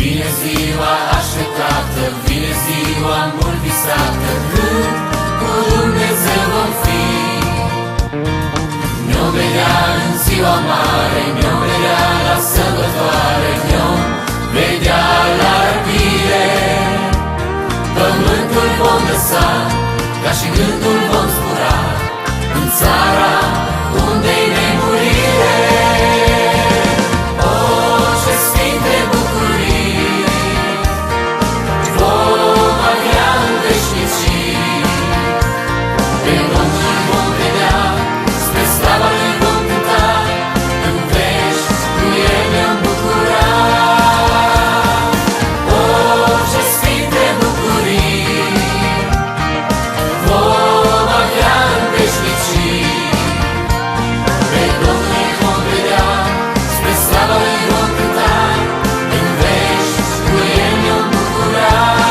Vine ziua așteptată, vine ziua mult visată, când cu Dumnezeu vom fi. Ne-o vedea în ziua mare, ne-o vedea la sărbătoare, ne-o vedea la răpire. Pământul vom lăsa, ca și gândul vom zbura în țara unde-i nemurire. O, ce sfinte bucurii vom avea în veșnicii! Pe Domnul vom vedea, spre slava Lui vom cânta, în veci cu El ne-am bucurat. O, ce sfinte bucurii vom avea în veșnicii! Pe Domnul vom vedea, spre slava Lui vom cânta, în veci cu El ne-am bucurat.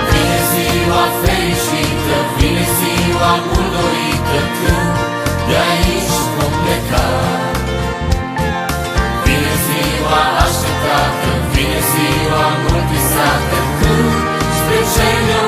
Vine ziua fericită, vine ziua mult dorită, când de aici vom pleca. Vine ziua așteptată, vine ziua mult visată, când spre cer ne-am